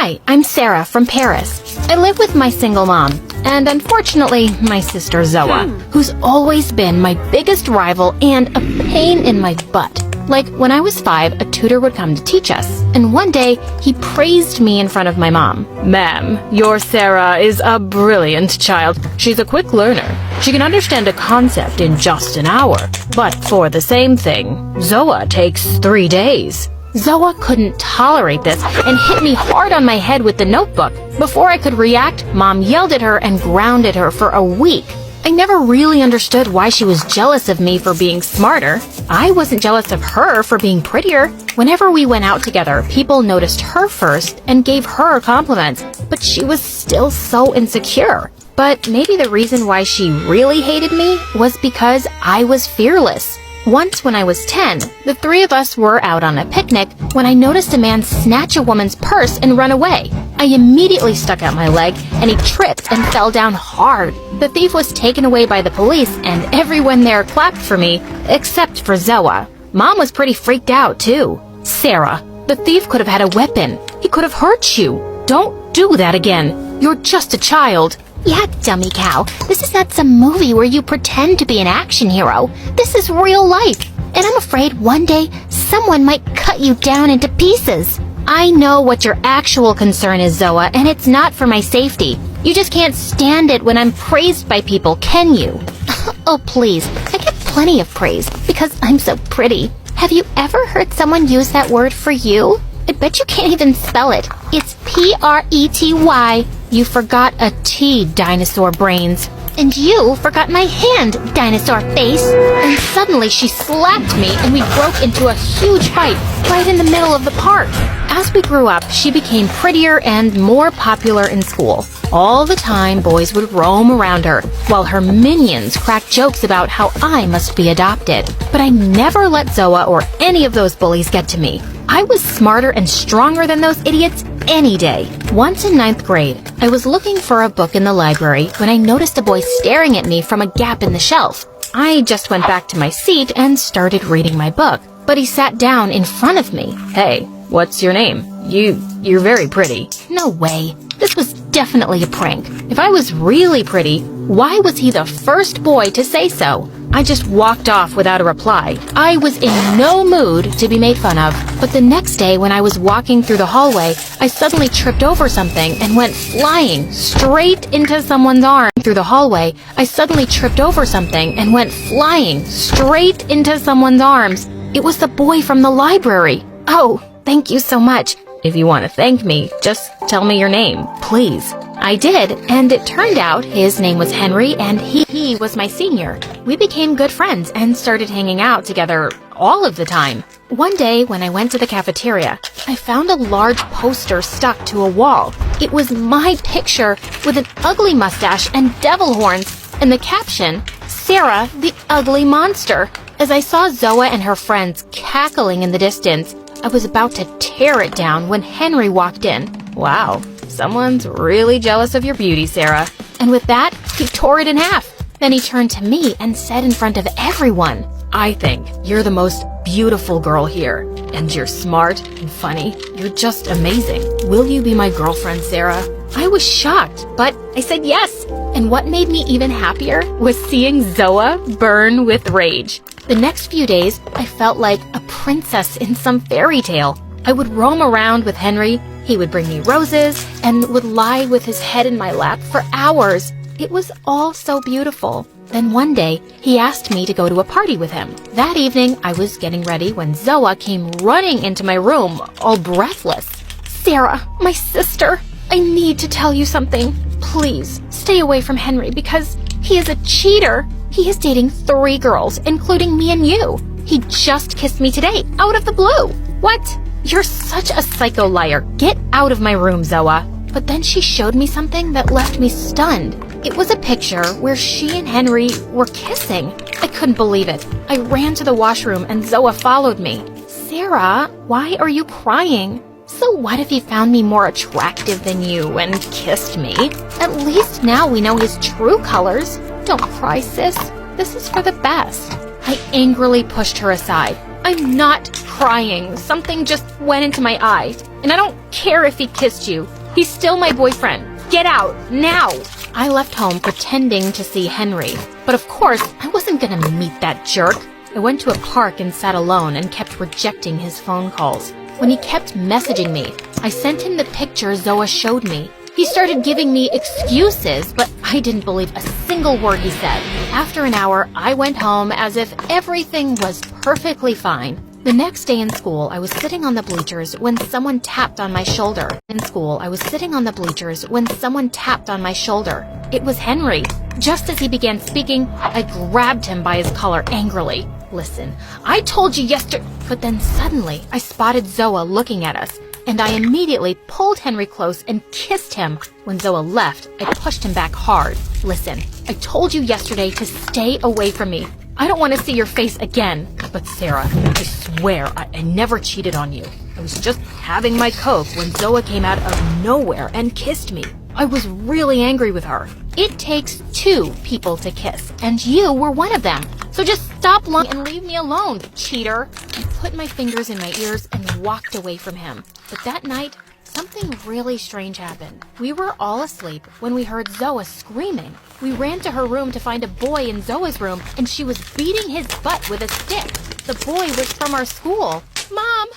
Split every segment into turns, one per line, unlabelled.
Hi, I'm Sarah from Paris. I live with my single mom, and unfortunately, my sister Zoa, who's always been my biggest rival and a pain in my butt. Like, when I was 5, a tutor would come to teach us, and one day, he praised me in front of my mom. "Ma'am, your Sarah is a brilliant child. She's a quick learner. She can understand a concept in just an hour. But for the same thing, Zoa takes 3 days." Zoa couldn't tolerate this and hit me hard on my head with the notebook. Before I could react, Mom yelled at her and grounded her for a week. I never really understood why she was jealous of me for being smarter. I wasn't jealous of her for being prettier. Whenever we went out together, people noticed her first and gave her compliments, but she was still so insecure. But maybe the reason why she really hated me was because I was fearless. Once when I was 10, the 3 of us were out on a picnic when I noticed a man snatch a woman's purse and run away. I immediately stuck out my leg and he tripped and fell down hard. The thief was taken away by the police and everyone there clapped for me, except for Zoa. Mom was pretty freaked out too. "Sarah, the thief could have had a weapon. He could have hurt you. Don't do that again. You're just a child."
Yeah, dummy cow. This is not some movie where you pretend to be an action hero. This is real life. And I'm afraid one day someone might cut you down into pieces. I know what your actual concern is, Zoa, and it's not for my safety. You just can't stand it when I'm praised by people, can you? Oh, please. I get plenty of praise because I'm so pretty. Have you ever heard someone use that word for you? I bet you can't even spell it. It's P-R-E-T-Y. You forgot a T, dinosaur brains. And you forgot my hand, dinosaur face. And suddenly she slapped me and we broke into a huge fight right in the middle of the park. As we grew up, she became prettier and more popular in school. All the time, boys would roam around her, while her minions cracked jokes about how I must be adopted. But I never let Zoa or any of those bullies get to me. I was smarter and stronger than those idiots any day. Once in 9th grade, I was looking for a book in the library when I noticed a boy staring at me from a gap in the shelf. I just went back to my seat and started reading my book, but he sat down in front of me. "Hey, what's your name? You're very pretty." No way. This was definitely a prank. If I was really pretty, why was he the first boy to say so? I just walked off without a reply. I was in no mood to be made fun of. But the next day when I was walking through the hallway, I suddenly tripped over something and went flying straight into someone's arm. Through the hallway, I suddenly tripped over something and went flying straight into someone's arms. It was the boy from the library. "Oh, thank you so much. If you want to thank me, just tell me your name, please." I did, and it turned out his name was Henry, and he was my senior. We became good friends and started hanging out together all of the time. One day, when I went to the cafeteria, I found a large poster stuck to a wall. It was my picture with an ugly mustache and devil horns, and the caption, "Sarah, the ugly monster." As I saw Zoa and her friends cackling in the distance, I was about to tear it down when Henry walked in. "Wow, someone's really jealous of your beauty, Sarah." And with that, he tore it in half. Then he turned to me and said in front of everyone, "I think you're the most beautiful girl here. And you're smart and funny. You're just amazing. Will you be my girlfriend, Sarah?" I was shocked, but I said yes. And what made me even happier was seeing Zoa burn with rage. The next few days, I felt like a princess in some fairy tale. I would roam around with Henry, he would bring me roses, and would lie with his head in my lap for hours. It was all so beautiful. Then one day, he asked me to go to a party with him. That evening, I was getting ready when Zoa came running into my room, all breathless. "Sarah, my sister, I need to tell you something. Please, stay away from Henry because he is a cheater. He is dating 3 girls, including me and you. He just kissed me today, out of the blue." "What? You're such a psycho liar. Get out of my room, Zoa." But then she showed me something that left me stunned. It was a picture where she and Henry were kissing. I couldn't believe it. I ran to the washroom and Zoa followed me. "Sarah, why are you crying?" "So what if he found me more attractive than you and kissed me? At least now we know his true colors. Don't cry, sis. This is for the best." I angrily pushed her aside. "I'm not
crying. Something just went into my eye. And I don't care if he kissed you. He's still my boyfriend. Get out, now! I left home pretending to see Henry. But of course, I wasn't gonna meet that jerk. I went to a park and sat alone and kept rejecting his phone calls. When he kept messaging me, I sent him the picture Zoa showed me. He started giving me excuses, but I didn't believe a single word he said. After an hour, I went home as if everything was perfectly fine. The next day in school, I was sitting on the bleachers when someone tapped on my shoulder. It was Henry. Just as he began speaking, I grabbed him by his collar angrily. Listen, I told you yesterday. But then suddenly, I spotted Zoa looking at us, and I immediately pulled Henry close and kissed him. When Zoa left, I pushed him back hard. Listen, I told you yesterday to stay away from me. I don't want to see your face again. But Sarah, I swear I never cheated on you. I was just having my Coke when Zoa came out of nowhere and kissed me. I was really angry with her. It takes 2 people to kiss, and you were one of them. So just stop lying and leave me alone, cheater. I put my fingers in my ears and walked away from him. But that night, something really strange happened. We were all asleep when we heard Zoa screaming. We ran to her room to find a boy in Zoa's room, and she was beating his butt with a stick. The boy was from our school. Mom!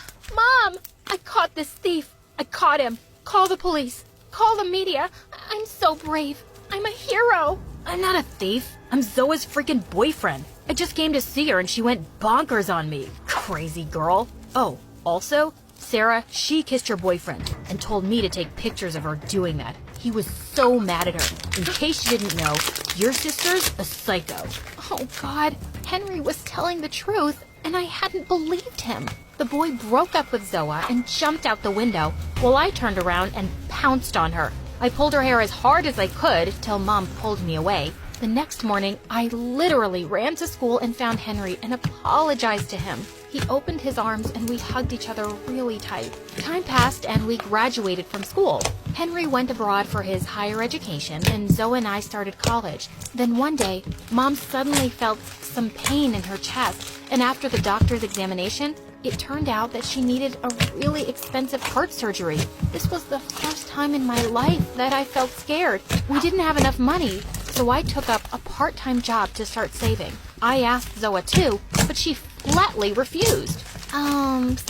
I caught this thief. I caught him. Call the police. Call the media. I'm so brave. I'm a hero. I'm not a thief. I'm Zoa's freaking boyfriend. I just came to see her and she went bonkers on me. Crazy girl. Oh, also, Sarah, she kissed your boyfriend and told me to take pictures of her doing that. He was so mad at her. In case you didn't know, your sister's a psycho. Oh God, Henry was telling the truth and I hadn't believed him. The boy broke up with Zoa and jumped out the window while I turned around and pounced on her. I pulled her hair as hard as I could till Mom pulled me away. The next morning, I literally ran to school and found Henry and apologized to him. He opened his arms and we hugged each other really tight. Time passed and we graduated from school. Henry went abroad for his higher education and Zoe and I started college. Then one day, Mom suddenly felt some pain in her chest, and after the doctor's examination, it turned out that she needed a really expensive heart surgery. This was the first time in my life that I felt scared. We didn't have enough money, so I took up a part-time job to start saving. I asked Zoa too, but she flatly refused.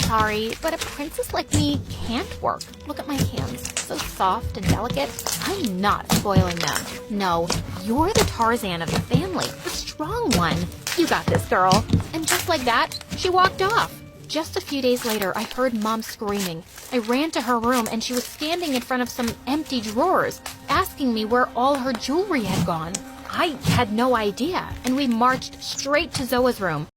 Sorry, but a princess like me can't work. Look at my hands, so soft and delicate. I'm not spoiling them. No, you're the Tarzan of the family, the strong one. You got this, girl. And just like that, she walked off. Just a few days later, I heard Mom screaming. I ran to her room and she was standing in front of some empty drawers, asking me where all her jewelry had gone. I had no idea, and we marched straight to Zoa's room.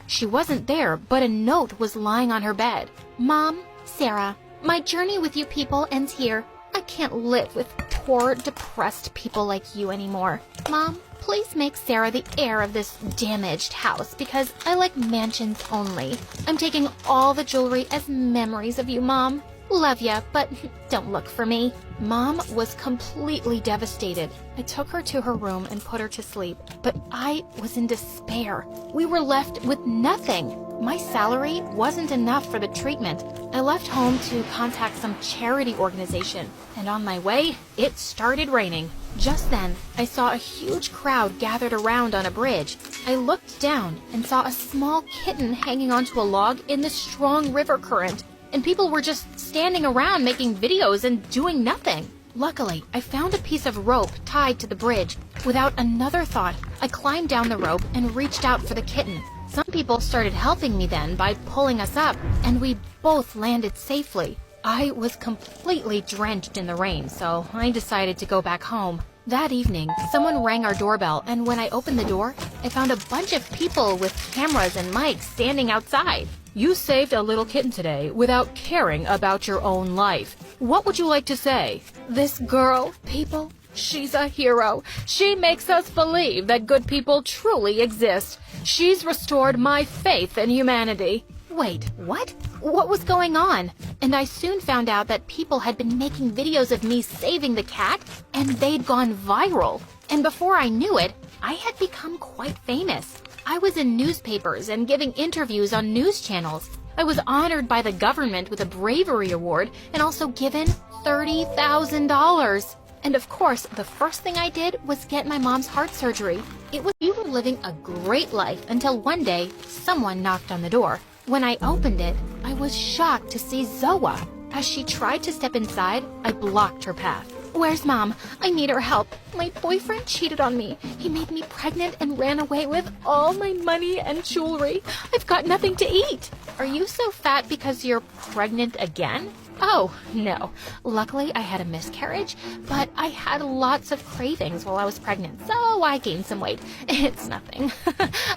She wasn't there, but a note was lying on her bed. Mom, Sarah, my journey with you people ends here. I can't live with poor, depressed people like you anymore. Mom, please make Sarah the heir of this damaged house because I like mansions only. I'm taking all the jewelry as memories of you, Mom. Love ya, but don't look for me. Mom was completely devastated. I took her to her room and put her to sleep, but I was in despair. We were left with nothing. My salary wasn't enough for the treatment. I left home to contact some charity organization, and on my way, it started raining. Just then, I saw a huge crowd gathered around on a bridge. I looked down and saw a small kitten hanging onto a log in the strong river current, and people were just standing around making videos and doing nothing. Luckily, I found a piece of rope tied to the bridge. Without another thought, I climbed down the rope and reached out for the kitten. Some people started helping me then by pulling us up, and we both landed safely. I was completely drenched in the rain, so I decided to go back home. That evening, someone rang our doorbell, and when I opened the door, I found a bunch of people with cameras and mics standing outside. You saved a little kitten today without caring about your own life. What would you like to say? This girl, people, she's a hero. She makes us believe that good people truly exist. She's restored my faith in humanity. Wait, what? What was going on? And I soon found out that people had been making videos of me saving the cat, and they'd gone viral. And before I knew it, I had become quite famous. I was in newspapers and giving interviews on news channels. I was honored by the government with a bravery award and also given $30,000. And of course, the first thing I did was get my mom's heart surgery. We were living a great life until one day, someone knocked on the door. When I opened it, I was shocked to see Zoa. As she tried to step inside, I blocked her path. "Where's Mom? I need her help. My boyfriend cheated on me. He made me pregnant and ran away with all my money and jewelry. I've got nothing to eat." "Are you so fat because you're pregnant again?" "Oh, no. Luckily, I had a miscarriage, but I had lots of cravings while I was pregnant, so I gained some weight. It's nothing.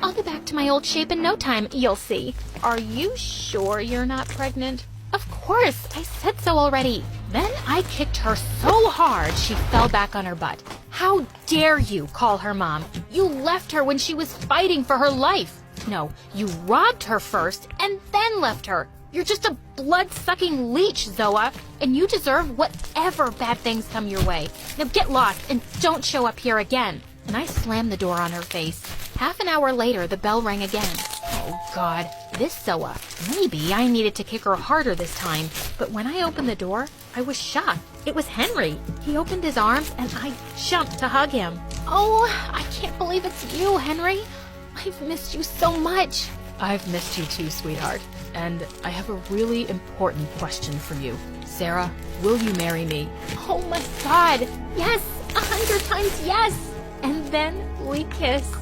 I'll be back to my old shape in no time, you'll see." "Are you sure you're not pregnant?" "Of course, I said so already." Then I kicked her so hard she fell back on her butt. "How dare you call her Mom? You left her when she was fighting for her life. No, you robbed her first and then left her. You're just a blood-sucking leech, Zoa, and you deserve whatever bad things come your way. Now get lost and don't show up here again." And I slammed the door on her face. Half an hour later, the bell rang again. Oh, God, this Zoa. Maybe I needed to kick her harder this time. But when I opened the door, I was shocked. It was Henry. He opened his arms, and I jumped to hug him. "Oh, I can't believe it's you, Henry. I've missed you so much."
"I've missed you too, sweetheart. And I have a really important question for you. Sarah, will you marry me?"
Oh my God, yes, 100 times yes. And then we kissed.